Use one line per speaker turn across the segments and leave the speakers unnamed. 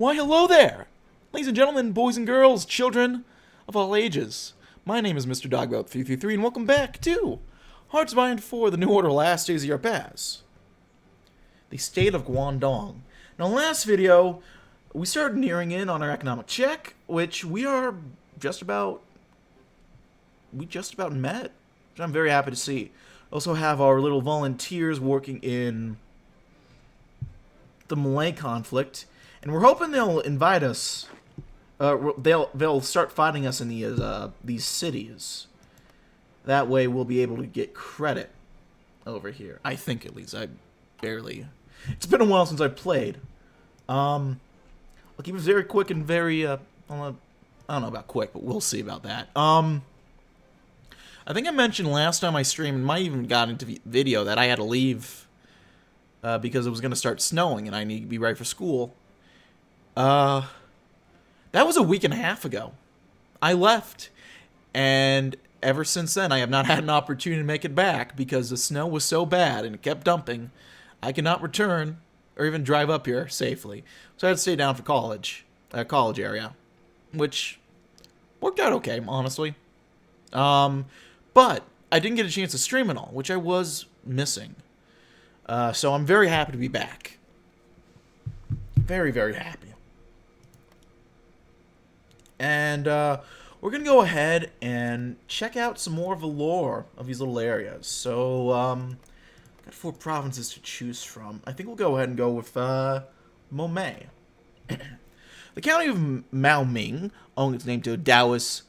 Why, hello there! Ladies and gentlemen, boys and girls, children of all ages. My name is Mr. Dogbout333, and welcome back to Hearts of Iron 4, the New Order Last Days of Your Pass. The State of Guangdong. Now, in the last video, we started nearing in on our economic check, which we just about met, which I'm very happy to see. Also have our little volunteers working in the Malay conflict, and we're hoping they'll invite us. They'll start fighting us in these cities. That way, we'll be able to get credit over here. I think, at least. It's been a while since I played. I'll keep it very quick and very. I don't know about quick, but we'll see about that. I think I mentioned last time I streamed, and might even got into video, that I had to leave because it was going to start snowing and I need to be ready for school. That was a week and a half ago. I left, and ever since then I have not had an opportunity to make it back because the snow was so bad and it kept dumping. I cannot return or even drive up here safely. So I had to stay down for college area, which worked out okay, honestly. But I didn't get a chance to stream it all, which I was missing. So I'm very happy to be back. Very, very happy. And we're going to go ahead and check out some more of the lore of these little areas. So, got 4 provinces to choose from. I think we'll go ahead and go with Momei. The county of Maoming, owing its name to a Taoist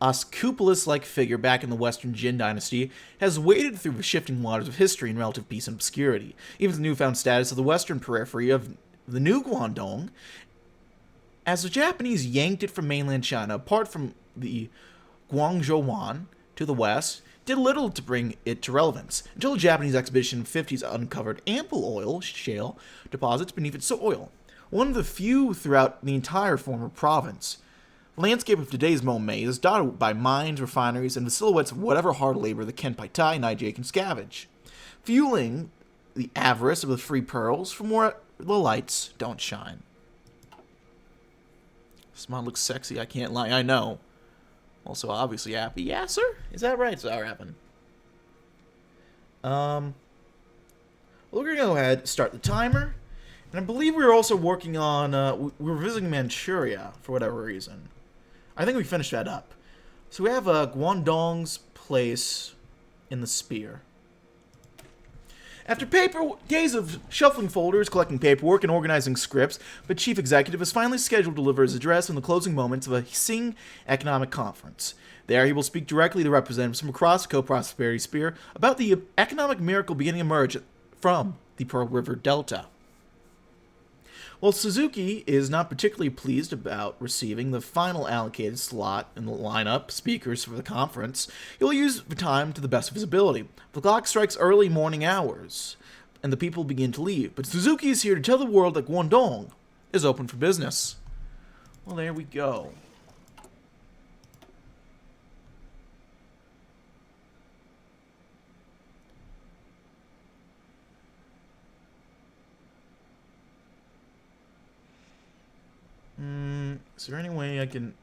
Asclepius-like figure back in the Western Jin dynasty, has waded through the shifting waters of history in relative peace and obscurity. Even the newfound status of the western periphery of the new Guangdong, as the Japanese yanked it from mainland China, apart from the Guangzhou to the west, did little to bring it to relevance, until the Japanese expedition in the 50s uncovered ample oil shale deposits beneath its soil, one of the few throughout the entire former province. The landscape of today's Momei is dotted by mines, refineries, and the silhouettes of whatever hard labor the Kenpai-Tai and Nijake can scavenge, fueling the avarice of the free pearls from where the lights don't shine. This mod looks sexy, I can't lie, I know. Also obviously happy. Yeah, sir? Is that right? So happened. We're gonna go ahead and start the timer. And I believe we were also working on, we were visiting Manchuria for whatever reason. I think we finished that up. So we have Guangdong's place in the spear. After days of shuffling folders, collecting paperwork, and organizing scripts, the chief executive is finally scheduled to deliver his address in the closing moments of a Sing Economic Conference. There, he will speak directly to representatives from across the Co-Prosperity Sphere about the economic miracle beginning to emerge from the Pearl River Delta. While Suzuki is not particularly pleased about receiving the final allocated slot in the lineup speakers for the conference, he'll use the time to the best of his ability. The clock strikes early morning hours, and the people begin to leave, but Suzuki is here to tell the world that Guangdong is open for business. Well, there we go. Is there any way I can...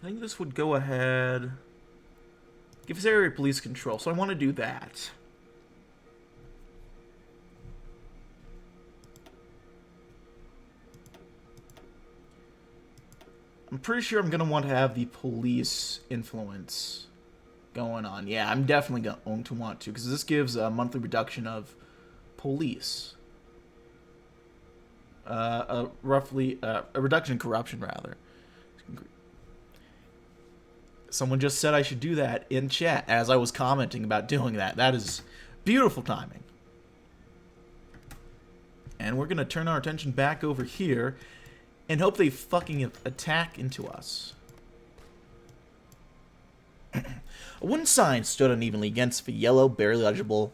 I think this would go ahead... give this area police control, so I want to do that. I'm pretty sure I'm going to want to have the police influence going on. Yeah, I'm definitely going to want to, because this gives a monthly reduction of police. Roughly, a reduction in corruption, rather. Someone just said I should do that in chat as I was commenting about doing that. That is beautiful timing. And we're going to turn our attention back over here and hope they fucking attack into us. A wooden sign stood unevenly against the yellow, barely legible,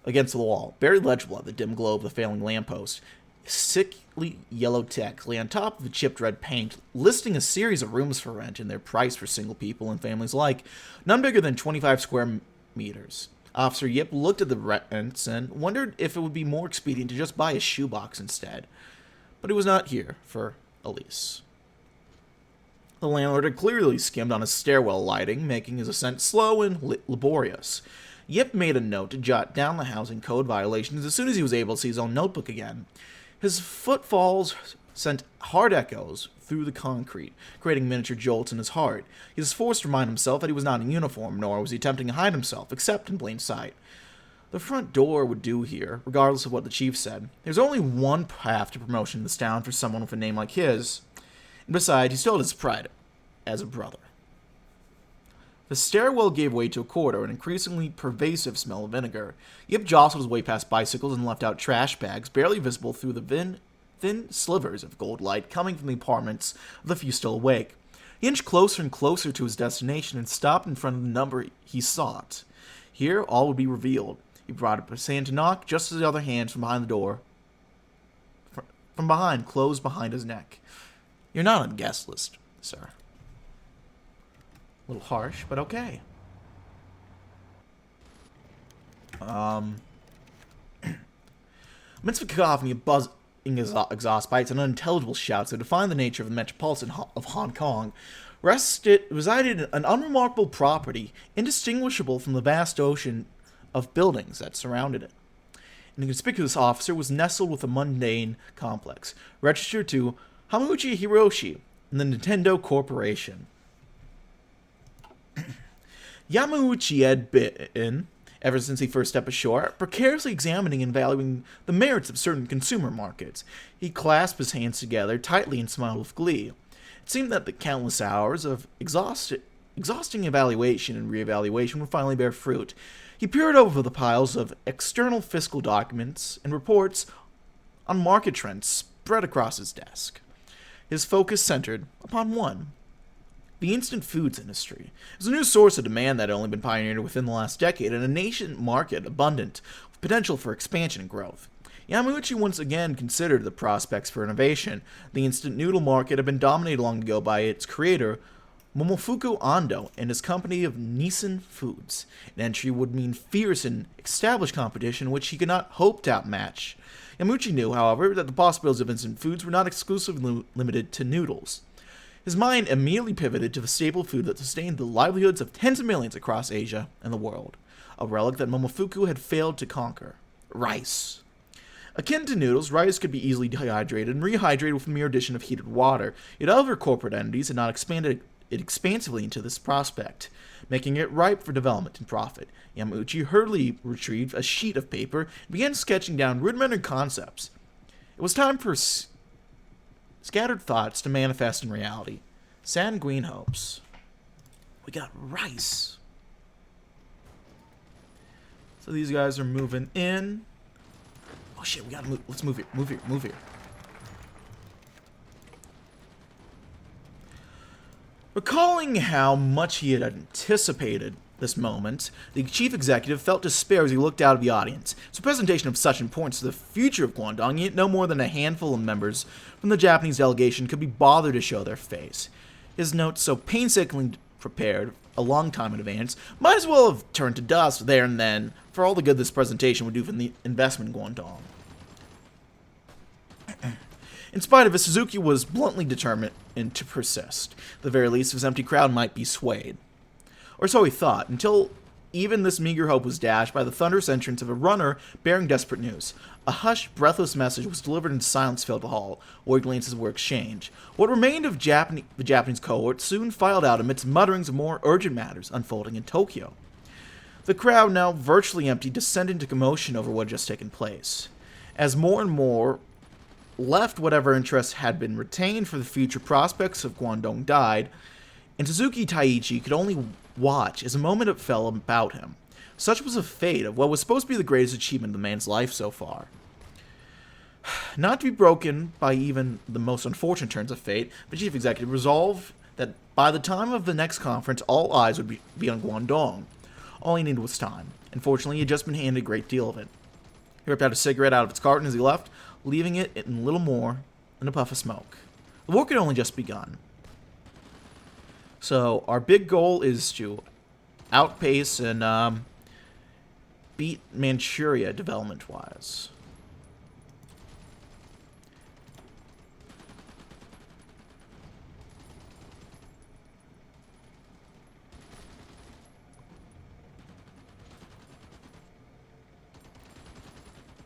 against the wall, barely legible at the dim glow of the failing lamppost. Sickly yellow text lay on top of the chipped red paint, listing a series of rooms for rent and their price for single people and families alike, none bigger than 25 square meters. Officer Yip looked at the rents and wondered if it would be more expedient to just buy a shoebox instead. But he was not here for a lease. The landlord had clearly skimmed on his stairwell lighting, making his ascent slow and laborious. Yip made a note to jot down the housing code violations as soon as he was able to see his own notebook again. His footfalls sent hard echoes through the concrete, creating miniature jolts in his heart. He was forced to remind himself that he was not in uniform, nor was he attempting to hide himself, except in plain sight. The front door would do here, regardless of what the chief said. There's only one path to promotion in this town for someone with a name like his. And besides, he still had his pride as a brother. The stairwell gave way to a corridor, an increasingly pervasive smell of vinegar. Yip jostled his way past bicycles and left out trash bags, barely visible through the thin slivers of gold light coming from the apartments of the few still awake. He inched closer and closer to his destination and stopped in front of the number he sought. Here, all would be revealed. He brought up his hand to knock, just as the other hands from behind the door, from behind, closed behind his neck. "You're not on the guest list, sir." A little harsh, but okay. Amidst the cacophony of buzzing exhaust pipes and unintelligible shouts that defined the nature of the metropolitan of Hong Kong, resided an unremarkable property, indistinguishable from the vast ocean of buildings that surrounded it. And the conspicuous officer was nestled with a mundane complex, registered to Hamauchi Hiroshi in the Nintendo Corporation. Yamauchi had been, ever since he first stepped ashore, precariously examining and valuing the merits of certain consumer markets. He clasped his hands together tightly and smiled with glee. It seemed that the countless hours of exhausting evaluation and reevaluation would finally bear fruit. He peered over the piles of external fiscal documents and reports on market trends spread across his desk. His focus centered upon one: the instant foods industry. It was a new source of demand that had only been pioneered within the last decade, and a nascent market abundant with potential for expansion and growth. Yamauchi once again considered the prospects for innovation. The instant noodle market had been dominated long ago by its creator, Momofuku Ando, and his company of Nissan Foods. An entry would mean fierce and established competition which he could not hope to outmatch. Yamauchi knew, however, that the possibilities of instant foods were not exclusively limited to noodles. His mind immediately pivoted to the staple food that sustained the livelihoods of tens of millions across Asia and the world, a relic that Momofuku had failed to conquer: rice. Akin to noodles, rice could be easily dehydrated and rehydrated with a mere addition of heated water, yet other corporate entities had not expanded it expansively into this prospect, making it ripe for development and profit. Yamauchi hurriedly retrieved a sheet of paper and began sketching down rudimentary concepts. It was time for scattered thoughts to manifest in reality. Sanguine hopes. We got rice. So these guys are moving in. Oh shit, we gotta move. Let's move here. Move here. Move here. Recalling how much he had anticipated this moment, the chief executive felt despair as he looked out of the audience. It's a presentation of such importance to the future of Guangdong, yet no more than a handful of members from the Japanese delegation could be bothered to show their face. His notes, so painstakingly prepared a long time in advance, might as well have turned to dust there and then for all the good this presentation would do for the investment in Guangdong. In spite of it, Suzuki was bluntly determined to persist. At the very least, his empty crowd might be swayed. Or so he thought, until even this meager hope was dashed by the thunderous entrance of a runner bearing desperate news. A hushed, breathless message was delivered in silence filled the hall, where glances were exchanged. What remained of the Japanese cohort soon filed out amidst mutterings of more urgent matters unfolding in Tokyo. The crowd, now virtually empty, descended into commotion over what had just taken place. As more and more left whatever interest had been retained for the future prospects of Guangdong died, and Suzuki Taichi could only watch as a moment fell about him. Such was the fate of what was supposed to be the greatest achievement of the man's life so far. Not to be broken by even the most unfortunate turns of fate, the chief executive resolved that by the time of the next conference, all eyes would be on Guangdong. All he needed was time. Unfortunately, he had just been handed a great deal of it. He ripped out a cigarette out of its carton as he left, leaving it in little more than a puff of smoke. The work had only just begun. So, our big goal is to outpace and beat Manchuria development-wise.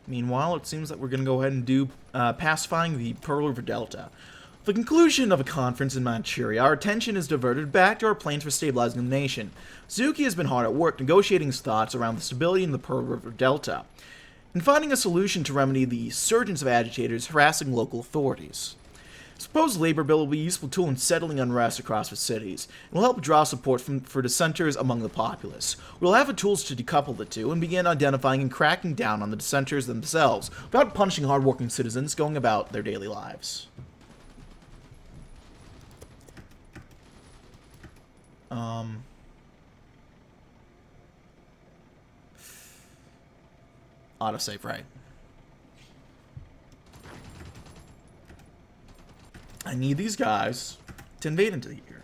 Meanwhile, it seems that we're going to go ahead and do pacifying the Pearl River Delta. With the conclusion of a conference in Manchuria, our attention is diverted back to our plans for stabilizing the nation. Suzuki has been hard at work negotiating his thoughts around the stability in the Pearl River Delta, and finding a solution to remedy the surgence of agitators harassing local authorities. The proposed labor bill will be a useful tool in settling unrest across the cities, and will help draw support for dissenters among the populace. We will have the tools to decouple the two and begin identifying and cracking down on the dissenters themselves, without punishing hardworking citizens going about their daily lives. Autosave, right. I need these guys to invade into here.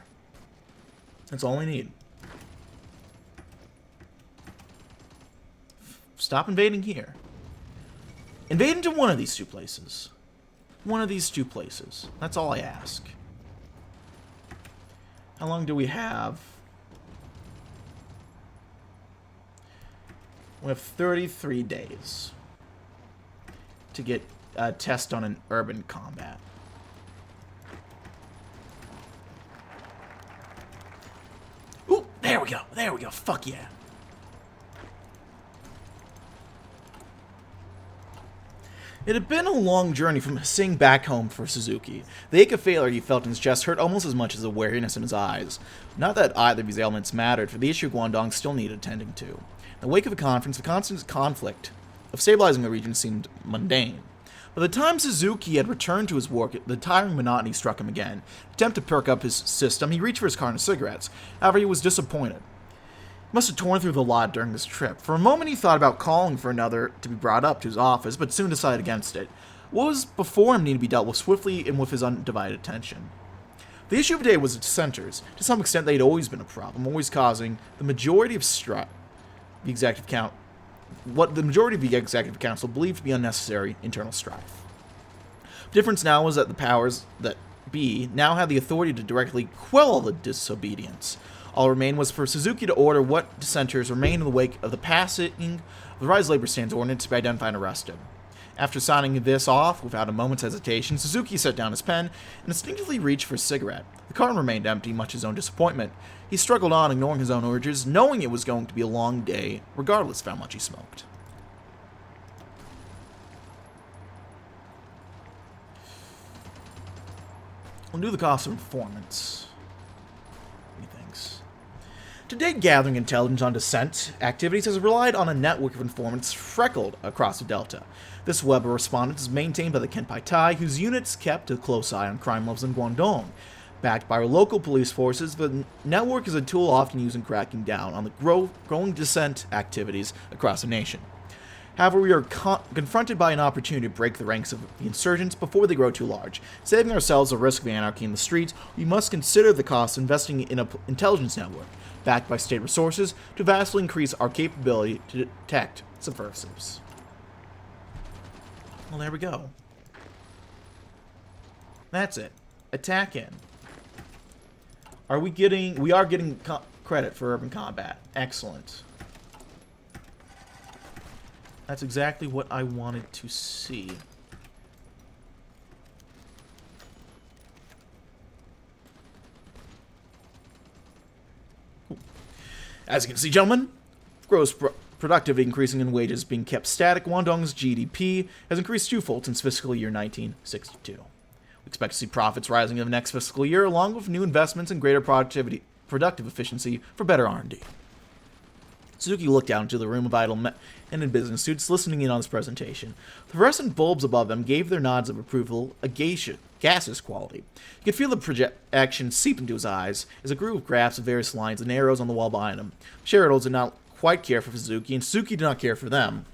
That's all I need. Stop invading here. Invade into one of these two places. One of these two places. That's all I ask. How long do we have? We have 33 days to get a test on an urban combat. Ooh, there we go. There we go. Fuck yeah. It had been a long journey from Sing back home for Suzuki. The ache of failure he felt in his chest hurt almost as much as the weariness in his eyes. Not that either of these ailments mattered, for the issue of Guangdong still needed attending to. In the wake of the conference, the constant conflict of stabilizing the region seemed mundane. By the time Suzuki had returned to his work, the tiring monotony struck him again. In an attempt to perk up his system, he reached for his carton of cigarettes. However, he was disappointed. He must have torn through the lot during this trip. For a moment, he thought about calling for another to be brought up to his office, but soon decided against it. What was before him needed to be dealt with swiftly and with his undivided attention. The issue of the day was dissenters. To some extent, they had always been a problem, always causing the majority of the executive count, what the majority of the executive council believed to be unnecessary internal strife. The difference now was that the powers that be now had the authority to directly quell all the disobedience. All remained was for Suzuki to order what dissenters remained in the wake of the passing of the Rise Labor Stands ordinance to be identified and arrested. After signing this off without a moment's hesitation, Suzuki set down his pen and instinctively reached for a cigarette. The carton remained empty, much to his own disappointment. He struggled on, ignoring his own urges, knowing it was going to be a long day, regardless of how much he smoked. We'll do the cost of performance. Methinks. To date, gathering intelligence on dissent activities has relied on a network of informants freckled across the Delta. This web of respondents is maintained by the Kenpai Tai, whose units kept a close eye on crime levels in Guangdong. Backed by our local police forces, the network is a tool often used in cracking down on the growing dissent activities across the nation. However, we are confronted by an opportunity to break the ranks of the insurgents before they grow too large. Saving ourselves the risk of anarchy in the streets, we must consider the cost of investing in an intelligence network, backed by state resources, to vastly increase our capability to detect subversives. Well, there we go. That's it. Attack in. We are getting credit for urban combat. Excellent. That's exactly what I wanted to see. Cool. As you can see, gentlemen, gross productivity increasing and wages being kept static, Guangdong's GDP has increased twofold since fiscal year 1962. We expect to see profits rising in the next fiscal year, along with new investments and greater productive efficiency for better R&D. Suzuki looked out into the room of idle men in business suits, listening in on this presentation. The fluorescent bulbs above them gave their nods of approval a gaseous quality. He could feel the projection seep into his eyes as a group of graphs of various lines and arrows on the wall behind him. Sheridan did not quite care for Suzuki, and Suzuki did not care for them.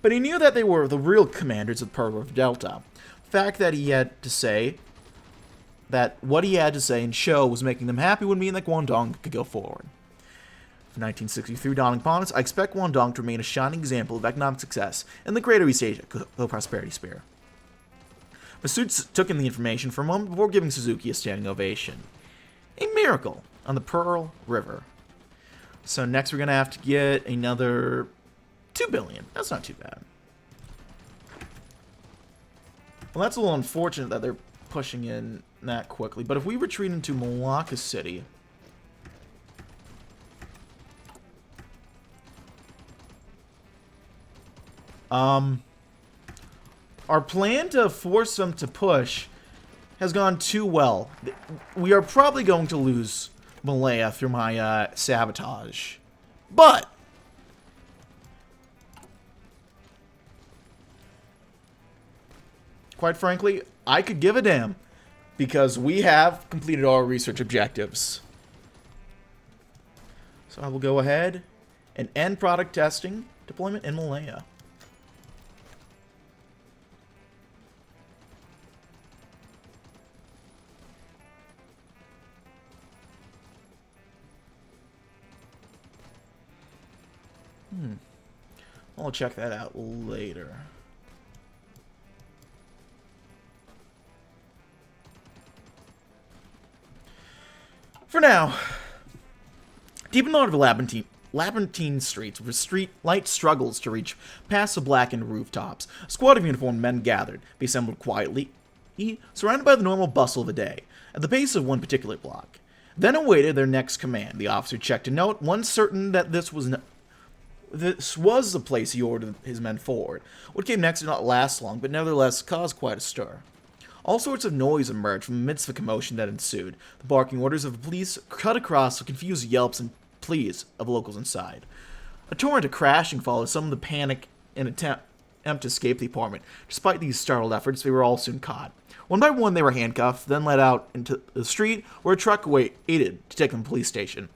But he knew that they were the real commanders of Pearl River Delta. The fact that what he had to say and show was making them happy would mean that Guangdong could go forward. For 1963 dawning upon us, I expect Guangdong to remain a shining example of economic success in the greater East Asia co-prosperity sphere. Matsushita took in the information for a moment before giving Suzuki a standing ovation. A miracle on the Pearl River. So next we're going to have to get another 2 billion. That's not too bad. Well, that's a little unfortunate that they're pushing in that quickly. But if we retreat into Malacca City... our plan to force them to push has gone too well. We are probably going to lose Malaya through my sabotage. But... quite frankly, I could give a damn, because we have completed our research objectives. So I will go ahead and end product testing deployment in Malaya. I'll check that out later. For now, deep in the heart of the labyrinthine streets, where light struggles to reach past the blackened rooftops, a squad of uniformed men gathered, be assembled quietly, surrounded by the normal bustle of a day, at the base of one particular block. Then awaited their next command. The officer checked a note, once certain that this was the place he ordered his men forward. What came next did not last long, but nevertheless caused quite a stir. All sorts of noise emerged from amidst the commotion that ensued. The barking orders of the police cut across the confused yelps and pleas of locals inside. A torrent of crashing followed some of the panic and attempt to escape the apartment. Despite these startled efforts, they were all soon caught. One by one, they were handcuffed, then led out into the street, where a truck waited to take them to the police station.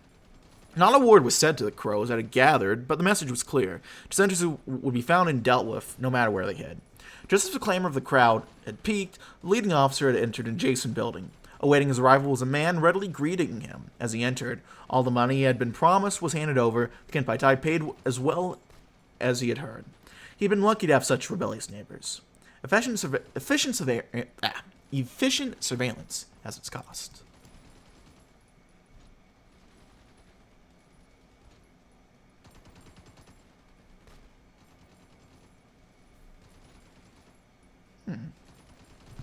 Not a word was said to the crows that had gathered, but the message was clear. Dissenters would be found and dealt with, no matter where they hid. Just as the clamor of the crowd had peaked, the leading officer had entered an adjacent building. Awaiting his arrival was a man readily greeting him as he entered. All the money he had been promised was handed over. The Kenpai paid as well as he had heard. He had been lucky to have such rebellious neighbors. Efficient surveillance has its cost.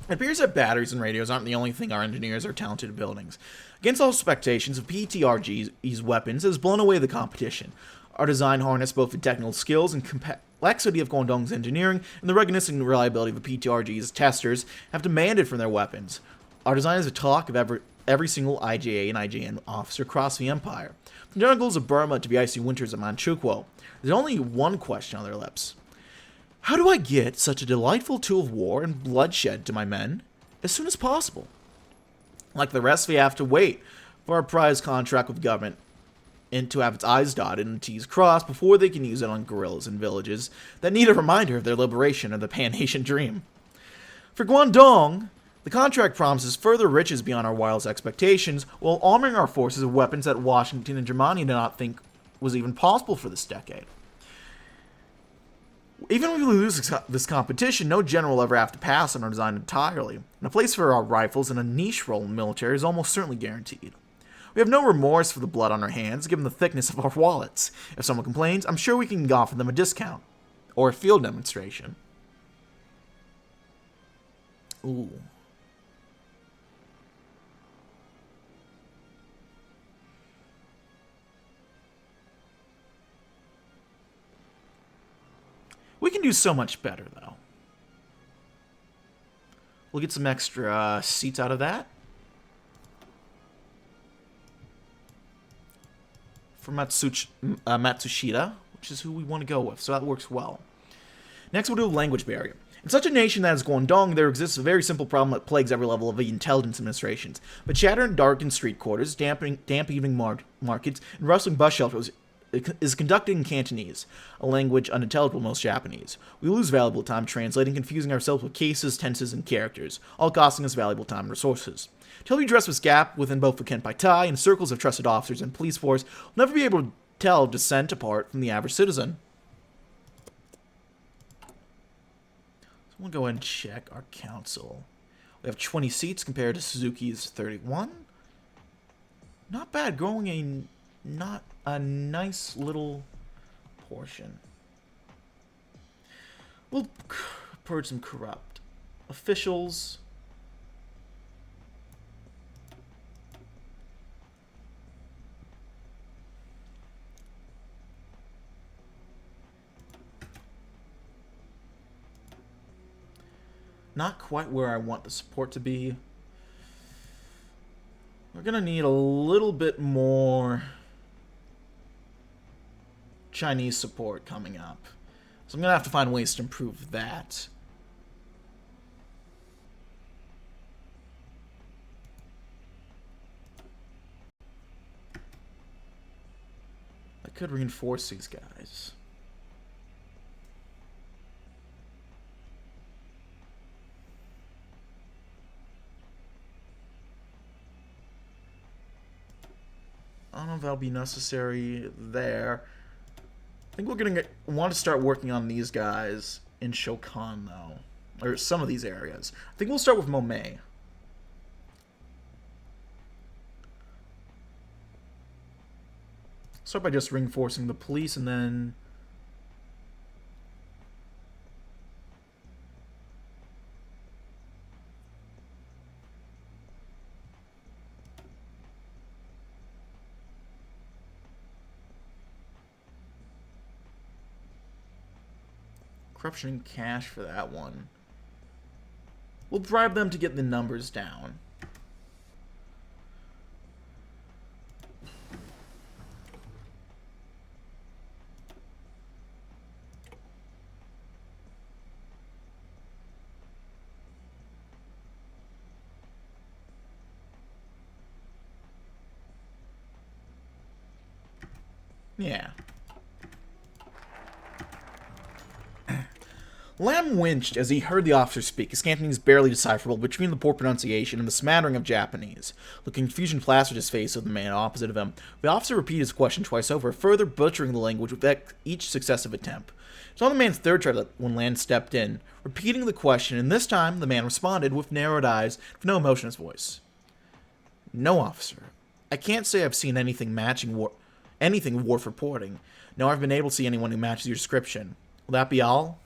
It appears that batteries and radios aren't the only thing our engineers are talented at building. Against all expectations, of PTRG's weapons has blown away the competition. Our design harnessed both the technical skills and complexity of Guangdong's engineering, and the ruggedness and reliability of the PTRG's testers have demanded from their weapons. Our design is the talk of every single IJA and IJN officer across the empire. From the jungles of Burma to the icy winters of Manchukuo, there's only one question on their lips. How do I get such a delightful tool of war and bloodshed to my men as soon as possible? Like the rest, we have to wait for our prize contract with government and to have its I's dotted and T's crossed before they can use it on guerrillas and villages that need a reminder of their liberation and the Pan-Asian dream. For Guangdong, the contract promises further riches beyond our wildest expectations, while arming our forces with weapons that Washington and Germany did not think was even possible for this decade. Even if we lose this competition, no general will ever have to pass on our design entirely, and a place for our rifles and a niche role in the military is almost certainly guaranteed. We have no remorse for the blood on our hands, given the thickness of our wallets. If someone complains, I'm sure we can offer them a discount, or a field demonstration. Ooh. We can do so much better, though. We'll get some extra seats out of that. For Matsushita, which is who we want to go with, so that works well. Next, we'll do a language barrier. In such a nation that is Guangdong, there exists a very simple problem that plagues every level of the intelligence administrations. But chatter in darkened street quarters, damp evening markets, and rustling bus shelters is conducted in Cantonese, a language unintelligible to most Japanese. We lose valuable time translating, confusing ourselves with cases, tenses, and characters, all costing us valuable time and resources. Till we address this gap within both the Kenpai Tai and circles of trusted officers and police force, we'll never be able tell dissent apart from the average citizen. So we'll go ahead and check our council. We have 20 seats compared to Suzuki's 31. Not bad, growing not a nice little portion. We'll purge some corrupt officials. Not quite where I want the support to be. We're gonna need a little bit more Chinese support coming up. So I'm gonna have to find ways to improve that. I could reinforce these guys. I don't know if that'll be necessary there. I think we're gonna want to start working on these guys in Shokan, though. Or some of these areas. I think we'll start with Momei. Start by just reinforcing the police and then... corruption and cash for that one. We'll bribe them to get the numbers down. Yeah. Lam winced as he heard the officer speak. His Cantonese barely decipherable between the poor pronunciation and the smattering of Japanese. The confusion plastered his face of the man opposite of him. The officer repeated his question twice over, further butchering the language with each successive attempt. It was on the man's third try when Lan stepped in, repeating the question, and this time the man responded with narrowed eyes, with no emotion in his voice. No, officer. I can't say I've seen anything worth reporting. Nor I've been able to see anyone who matches your description. Will that be all?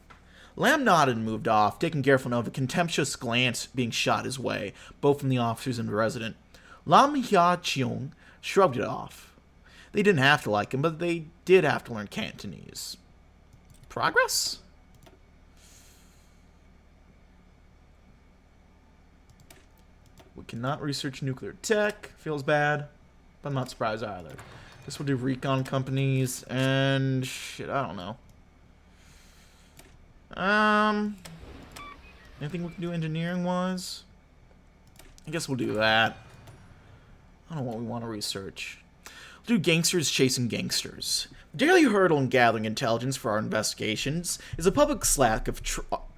Lam nodded and moved off, taking careful note of a contemptuous glance being shot his way, both from the officers and the resident. Lam Hia-cheung shrugged it off. They didn't have to like him, but they did have to learn Cantonese. Progress? We cannot research nuclear tech. Feels bad, but I'm not surprised either. Guess we'll do recon companies and shit, I don't know. Anything we can do engineering-wise? I guess we'll do that. I don't know what we want to research. We'll do gangsters chasing gangsters. The daily hurdle in gathering intelligence for our investigations is a public's lack of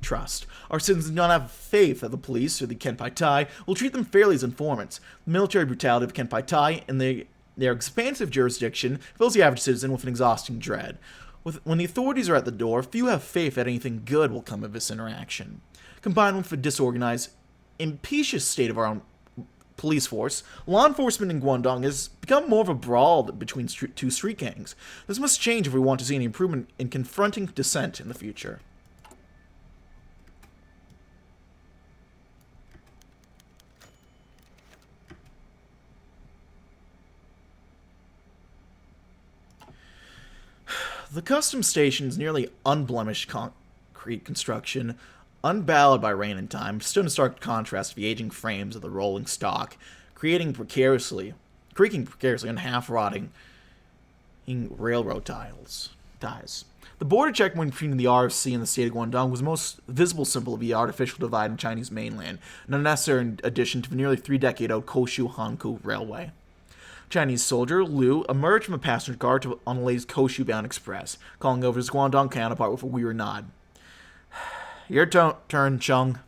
trust. Our citizens do not have faith that the police or the Kenpai-Tai will treat them fairly as informants. The military brutality of Kenpai-Tai and their expansive jurisdiction fills the average citizen with an exhausting dread. When the authorities are at the door, few have faith that anything good will come of this interaction. Combined with the disorganized, impetuous state of our own police force, law enforcement in Guangdong has become more of a brawl between two street gangs. This must change if we want to see any improvement in confronting dissent in the future. The customs station's nearly unblemished concrete construction, unballowed by rain and time, stood in stark contrast to the aging frames of the rolling stock, creaking precariously on half-rotting railroad ties. The border checkpoint between the RFC and the state of Guangdong was the most visible symbol of the artificial divide in Chinese mainland, an unnecessary addition to the nearly 3-decade-old Koshu-Hankou Railway. Chinese soldier Liu emerged from a passenger car on the latest Koshu-bound express, calling over his Guangdong counterpart with a weary nod. Your turn, Chung.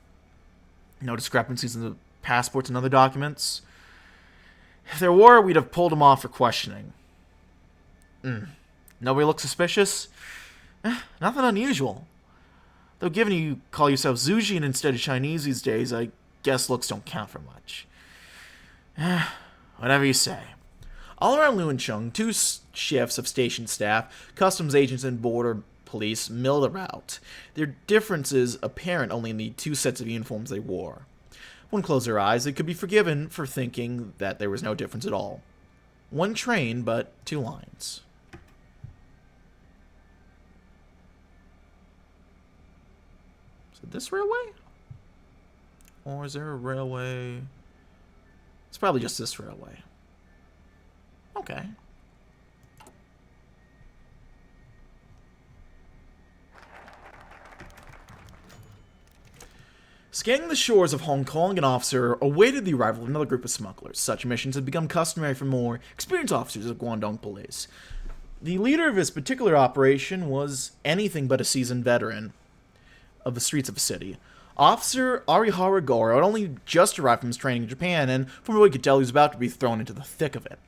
No discrepancies in the passports and other documents. If there were, we'd have pulled him off for questioning. Nobody looks suspicious? Nothing unusual. Though given you call yourself Zhujian instead of Chinese these days, I guess looks don't count for much. Whatever you say. All around Luancheng, 2 shifts of station staff, customs agents, and border police milled about. Their differences apparent only in the 2 sets of uniforms they wore. One closed their eyes, they could be forgiven for thinking that there was no difference at all. 1 train, but 2 lines. Is it this railway? Or is there a railway? It's probably just this railway. Okay. Scanning the shores of Hong Kong, an officer awaited the arrival of another group of smugglers. Such missions had become customary for more experienced officers of Guangdong police. The leader of this particular operation was anything but a seasoned veteran of the streets of the city. Officer Arihara Goro had only just arrived from his training in Japan, and from what we could tell, he was about to be thrown into the thick of it.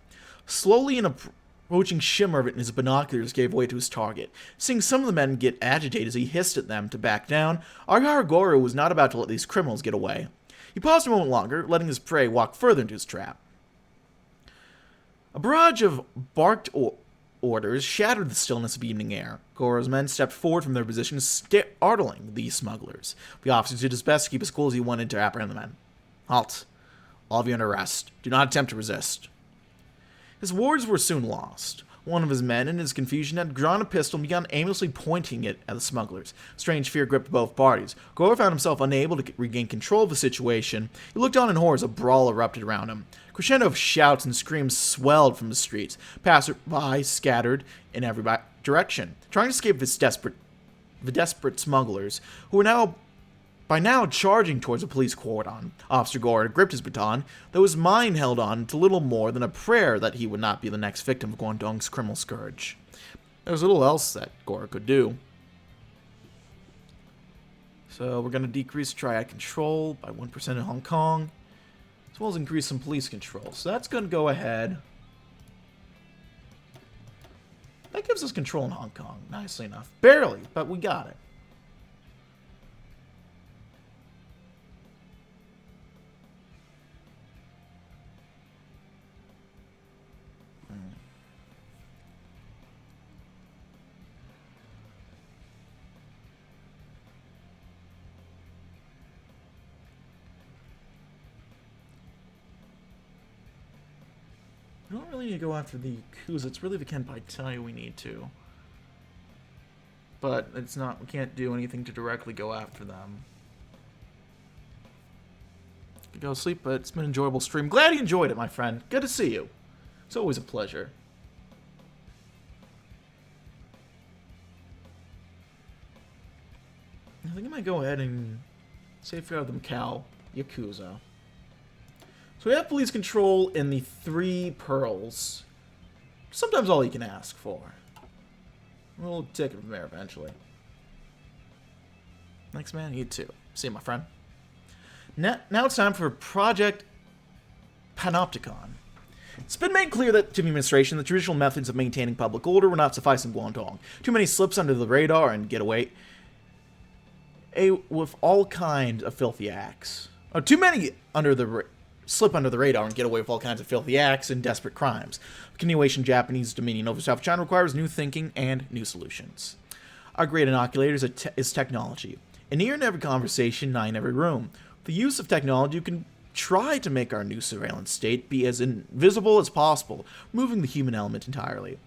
Slowly, an approaching shimmer of it in his binoculars gave way to his target. Seeing some of the men get agitated as he hissed at them to back down, Arihara Goro was not about to let these criminals get away. He paused a moment longer, letting his prey walk further into his trap. A barrage of barked orders shattered the stillness of evening air. Goro's men stepped forward from their positions, startling the smugglers. The officer did his best to keep as cool as he wanted to apprehend the men. Halt. All of you under arrest. Do not attempt to resist. His words were soon lost. One of his men, in his confusion, had drawn a pistol and begun aimlessly pointing it at the smugglers. Strange fear gripped both parties. Goro found himself unable to regain control of the situation. He looked on in horror as a brawl erupted around him. Crescendo of shouts and screams swelled from the streets. Passers-by scattered in every direction, trying to escape the desperate smugglers, who were by now charging towards a police cordon. Officer Goro had gripped his baton, though his mind held on to little more than a prayer that he would not be the next victim of Guangdong's criminal scourge. There was little else that Goro could do. So we're going to decrease triad control by 1% in Hong Kong, as well as increase some police control. So that's going to go ahead. That gives us control in Hong Kong, nicely enough. Barely, but we got it. We don't really need to go after the Yakuza. It's really the Kenpai Tai we need to. But it's not, we can't do anything to directly go after them. Could go to sleep, but it's been an enjoyable stream. Glad you enjoyed it, my friend. Good to see you. It's always a pleasure. I think I might go ahead and safeguard the Macau Yakuza. So we have police control in the 3 pearls. Sometimes all you can ask for. We'll take it from there eventually. Thanks, man. You too. See you, my friend. Now it's time for Project Panopticon. It's been made clear to the administration that traditional methods of maintaining public order will not suffice in Guangdong. Too many slips under the radar and get away with all kinds of filthy acts. Too many slip under the radar and get away with all kinds of filthy acts and desperate crimes. Continuation Japanese dominion over South China requires new thinking and new solutions. Our great inoculator is technology. An ear in every conversation, an eye in every room. With the use of technology, you can try to make our new surveillance state be as invisible as possible, removing the human element entirely.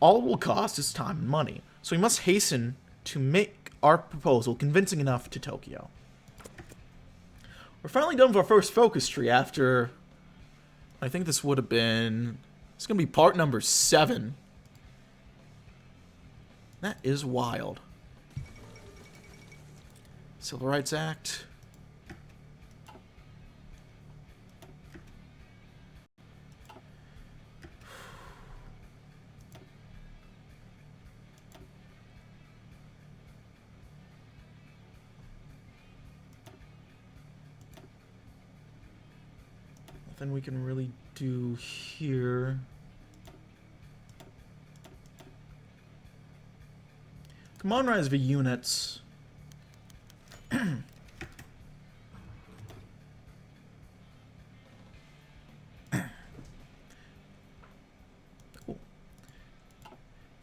All it will cost is time and money, so we must hasten to make our proposal convincing enough to Tokyo. We're finally done with our first focus tree after, I think this would have been, it's going to be part number 7. That is wild. Civil Rights Act. Nothing we can really do here. Modernize the units.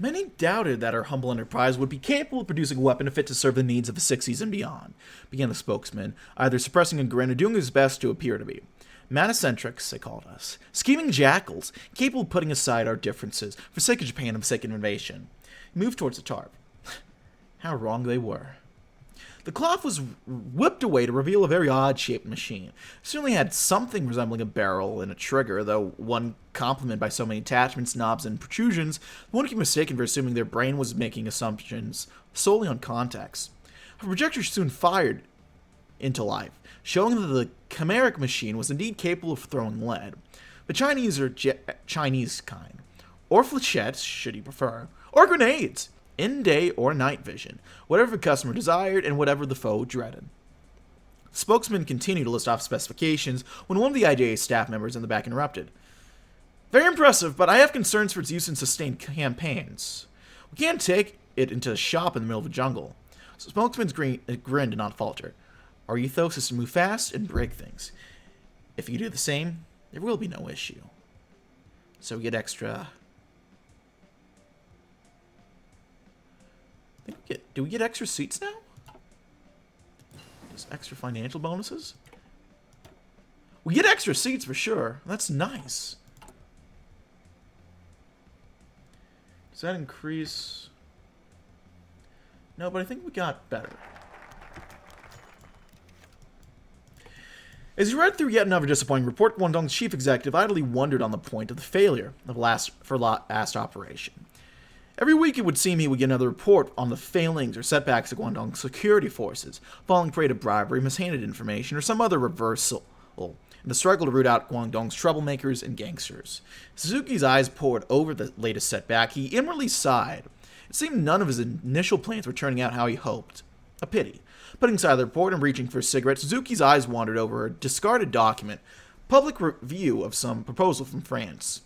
Many doubted that our humble enterprise would be capable of producing a weapon fit to serve the needs of the 60s and beyond, began the spokesman, either suppressing a grin or doing his best to appear to be. Manocentrics, they called us. Scheming jackals, capable of putting aside our differences for sake of Japan and for sake of innovation. He moved towards the tarp. How wrong they were. The cloth was whipped away to reveal a very odd-shaped machine. It certainly had something resembling a barrel and a trigger, though one complemented by so many attachments, knobs, and protrusions, one could be mistaken for assuming their brain was making assumptions solely on context. A projector soon fired into life, showing that the chimeric machine was indeed capable of throwing lead. The Chinese are Chinese kind, or flechettes, should you prefer, or grenades. In day or night vision, whatever the customer desired and whatever the foe dreaded. The spokesman continued to list off specifications when one of the IJA staff members in the back interrupted. Very impressive, but I have concerns for its use in sustained campaigns. We can't take it into a shop in the middle of the jungle. So spokesman's grin did not falter. Our ethos is to move fast and break things. If you do the same, there will be no issue. So we get extra... Do we get extra seats now? Just extra financial bonuses? We get extra seats for sure. That's nice. Does that increase? No, but I think we got better. As he read through yet another disappointing report, Guangdong's chief executive idly wondered on the point of the failure of last operation. Every week it would seem he would get another report on the failings or setbacks of Guangdong's security forces, falling prey to bribery, mishanded information, or some other reversal in the struggle to root out Guangdong's troublemakers and gangsters. Suzuki's eyes pored over the latest setback. He inwardly sighed. It seemed none of his initial plans were turning out how he hoped. A pity. Putting aside the report and reaching for a cigarette, Suzuki's eyes wandered over a discarded document, public review of some proposal from France.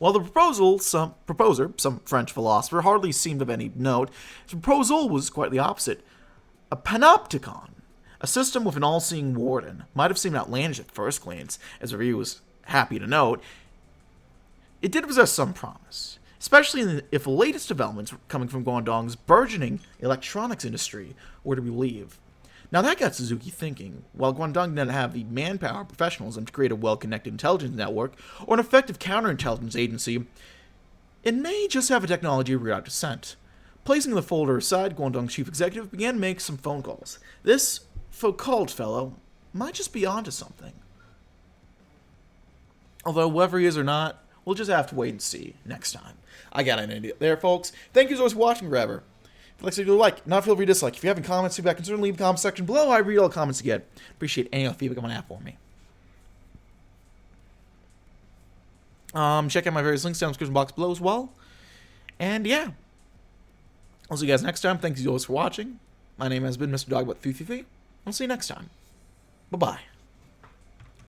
While the proposer, some French philosopher, hardly seemed of any note, his proposal was quite the opposite. A panopticon, a system with an all-seeing warden, might have seemed outlandish at first glance, as the review was happy to note. It did possess some promise, especially if the latest developments coming from Guangdong's burgeoning electronics industry were to be believed. Now that got Suzuki thinking. While Guangdong didn't have the manpower or professionalism to create a well-connected intelligence network or an effective counterintelligence agency, it may just have a technology to root out dissent. Placing the folder aside, Guangdong's chief executive began to make some phone calls. This Foucault fellow might just be onto something. Although whether he is or not, we'll just have to wait and see next time. I got an idea there, folks. Thank you so much for watching, forever. If you'd like to do a like, not feel free to dislike. If you have any comments, feedback, concern, leave the comment section below. I read all the comments again. Appreciate any feedback on that for me. Check out my various links down in the description box below as well. And yeah, I'll see you guys next time. Thank you guys for watching. My name has been Mr. Dogbot333. I'll see you next time. Bye-bye.